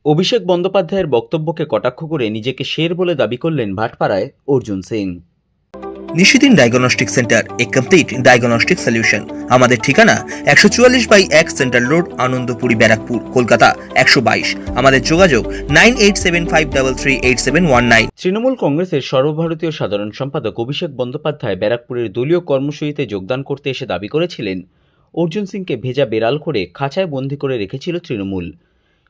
অভিষেক বন্দ্যোপাধ্যায়ের বক্তব্যকে কটাক্ষ করে নিজেকে শের বলে দাবি করলেন ভাটপাড়ায় অর্জুন সিং। নিশিদিন ডায়াগনস্টিক সেন্টার, এ কমপ্লিট ডায়াগনস্টিক সলিউশন। আমাদের ঠিকানা 144/1 সেন্ট্রাল রোড, আনন্দপুরি, ব্যারাকপুর, কলকাতা 122। আমাদের যোগাযোগ 9875338719। তৃণমূল কংগ্রেসের সর্বভারতীয় সাধারণ সম্পাদক অভিষেক বন্দ্যোপাধ্যায় ব্যারাকপুরের দলীয় কর্মসূচিতে যোগদান করতে এসে দাবি করেছিলেন অর্জুন সিংকে ভেজা বেড়াল করে খাঁচায় বন্দী করে রেখেছিল তৃণমূল।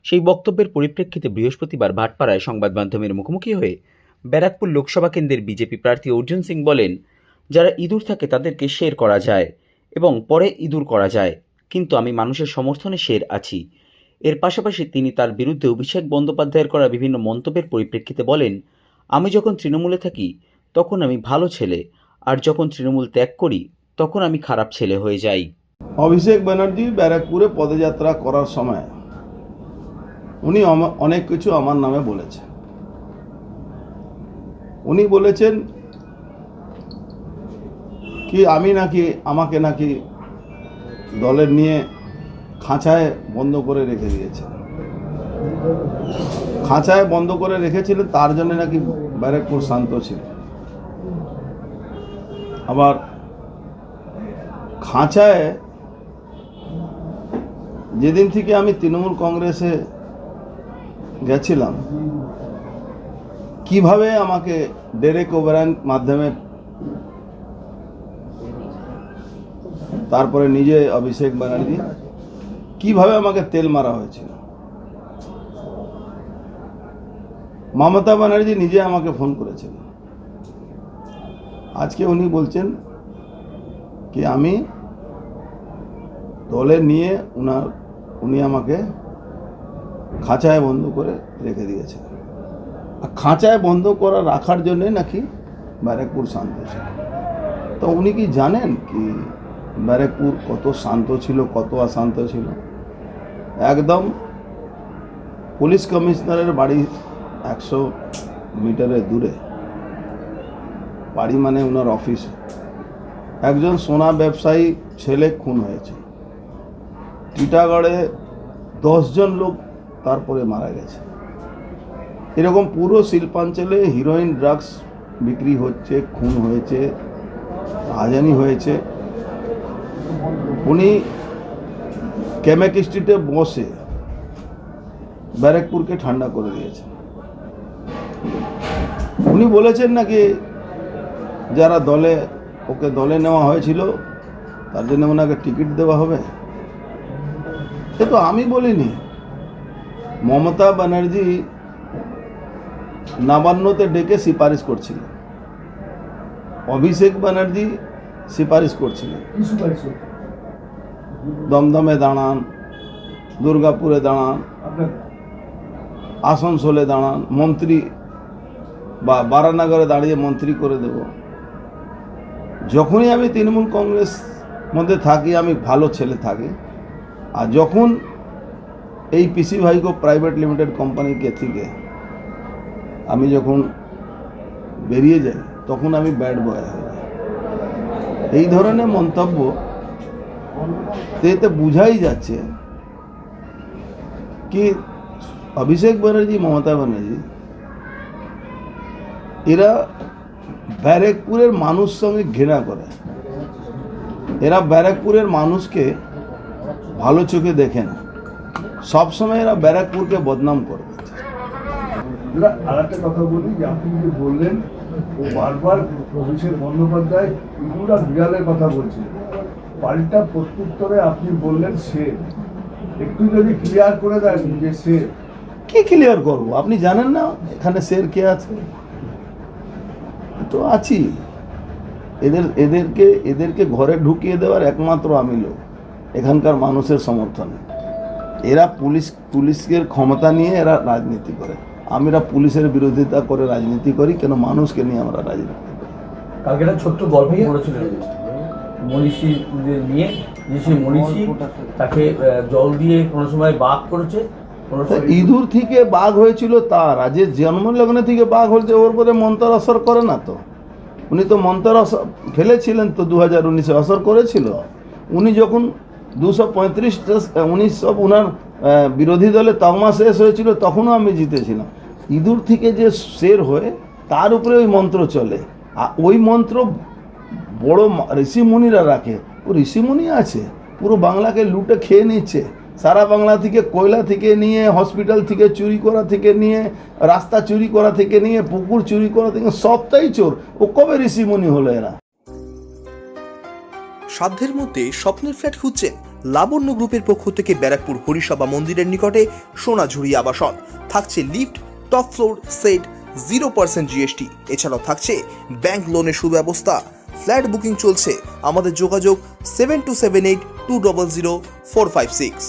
সেই বক্তব্যের পরিপ্রেক্ষিতে বৃহস্পতিবার ভাটপাড়ায় সংবাদ মাধ্যমের মুখোমুখি হয়ে ব্যারাকপুর লোকসভা কেন্দ্রের বিজেপি প্রার্থী অর্জুন সিং বলেন, যারা ইঁদুর থাকে তাদেরকে শের করা যায় এবং পরে ইঁদুর করা যায়, কিন্তু আমি মানুষের সমর্থনে শের আছি। এর পাশাপাশি তিনি তার বিরুদ্ধে অভিষেক বন্দ্যোপাধ্যায়ের করা বিভিন্ন মন্তব্যের পরিপ্রেক্ষিতে বলেন, আমি যখন তৃণমূলে থাকি তখন আমি ভালো ছেলে, আর যখন তৃণমূল ত্যাগ করি তখন আমি খারাপ ছেলে হয়ে যাই। অভিষেক ব্যানার্জি ব্যারাকপুরে পদযাত্রা করার সময় উনি অনেক কিছু আমার নামে বলেছেন। উনি বলেছেন কি আমাকে নাকি দলের নিয়ে খাঁচায় বন্ধ করে রেখে দিয়েছে। খাঁচায় বন্ধ করে রেখেছিলেন, তার জন্য নাকি ব্যারাকপুর শান্ত ছিল। আবার খাঁচায় যেদিন থেকে আমি তৃণমূল কংগ্রেসে গেছিলাম, কিভাবে আমাকে ডেরেক ওবেরন মাধ্যমে, তারপরে নিজে অভিষেক ব্যানার্জি, কিভাবে আমাকে তেল মারা হয়েছিল। মমতা ব্যানার্জি নিজে আমাকে ফোন করেছিল। আজকে উনি বলছেন কি আমি দলে নিয়ে উনি আমাকে খাঁচায় বন্ধ করে রেখে দিয়েছেন। খাঁচায় বন্ধ করা রাখার জন্যে নাকি ব্যারাকপুর শান্ত ছিল। তো উনি কি জানেন কি ব্যারাকপুর কত শান্ত ছিল, কত অশান্ত ছিল? একদম পুলিশ কমিশনারের বাড়ি 100 মিটারের দূরে, বাড়ি মানে ওনার অফিস, একজন সোনা ব্যবসায়ী ছেলে খুন হয়েছে। টিটাগড়ে 10 জন লোক তারপরে মারা গেছে। এরকম পুরো শিল্পাঞ্চলে হিরোইন ড্রাগস বিক্রি হচ্ছে, খুন হয়েছে, রাজধানী হয়েছে। উনি কেমেক স্ট্রিটে বসে ব্যারাকপুরকে ঠান্ডা করে দিয়েছেন। উনি বলেছেন নাকি যারা ওকে দলে নেওয়া হয়েছিল তার জন্য ওনাকে টিকিট দেওয়া হবে। সে তো আমি বলিনি। মমতা ব্যানার্জি নবান্নতে ডেকে সুপারিশ করছিল, অভিষেক ব্যানার্জি সুপারিশ করছিলেন দমদমে দাঁড়ান, দুর্গাপুরে দাঁড়ান, আসানসোলে দাঁড়ান, মন্ত্রী বা বারানগরে দাঁড়িয়ে মন্ত্রী করে দেব। যখনই আমি তৃণমূল কংগ্রেস মধ্যে থাকি আমি ভালো ছেলে থাকি, আর যখন এই পিসি ভাইকো প্রাইভেট লিমিটেড কোম্পানিকে থেকে আমি যখন বেরিয়ে যাই তখন আমি ব্যাড বয় হয়ে যাই। এই ধরনের মন্তব্য এতে বোঝাই যাচ্ছে কি অভিষেক ব্যানার্জি, মমতা ব্যানার্জি এরা ব্যারাকপুরের মানুষ সঙ্গে ঘৃণা করে। এরা ব্যারাকপুরের মানুষকে ভালো চোখে দেখে না, সবসময় এরা ব্যারাকপুরকে বদনাম করে। আর একটা কথা বলি যে আপনি যে বললেন ও বারবার অভিষেক বন্দ্যোপাধ্যায় ইঁদুর আর বিড়ালের কথা বলছেন, পাল্টা প্রত্যুত্তরে আপনি বললেন শের। একটু যদি ক্লিয়ার করে দেন যে শের কি ক্লিয়ার করবো? আপনি জানেন না এখানে শের কে আছে? তো আছি। এদেরকে ঘরে ঢুকিয়ে দেওয়ার একমাত্র আমি লোক, এখানকার মানুষের সমর্থনে। এরা পুলিশের ক্ষমতা নিয়ে এরা রাজনীতি করে। আমরা পুলিশের বিরোধিতা করে রাজনীতি করি কেন? মানুষকে নিয়ে আমরা রাজনীতি করি। কালকে একটা ছোট্ট গল্প বলেছিলেন মনীষী নিয়ে, যে সেই মনীষী তাকে জল দিয়ে কোনো সময় বাঘ করেছে, ইঁদুর থেকে বাঘ হয়েছিল তার, আর যে জন্মলগ্নে থেকে বাঘ হয়েছে ওর পরে মন্তর আসর করে না তো। উনি তো মন্তর ফেলেছিলেন তো 2019-এ আসর করেছিল। উনি যখন 235 উনি সব ওনার বিরোধী দলে তকমা শেষ হয়েছিল, তখনও আমি জিতেছিলাম। ইঁদুর থেকে যে শের হয়ে তার উপরে ওই মন্ত্র চলে, আর ওই মন্ত্র বড় ঋষিমুনিরা রাখে। ও ঋষিমুনি আছে, পুরো বাংলাকে লুটে খেয়ে নিচ্ছে। সারা বাংলা থেকে কয়লা থেকে নিয়ে, হসপিটাল থেকে চুরি করা থেকে নিয়ে, রাস্তা চুরি করা থেকে নিয়ে, পুকুর চুরি করা থেকে সবটাই চোর। ও কবে ঋষিমুনি হলো এরা? সাধ্যের মধ্যে স্বপ্নের ফ্ল্যাট খুঁজছেন? লাবণ্য গ্রুপের পক্ষ থেকে ব্যারাকপুর হরিসভা মন্দিরের নিকটে সোনাঝুরি আবাসন। থাকছে lift, top floor, set, 0% GST. এছাড়াও থাকছে ব্যাংক লোনের সুব্যবস্থা। ফ্ল্যাট বুকিং চলছে। আমাদের যোগাযোগ 7278 200 456।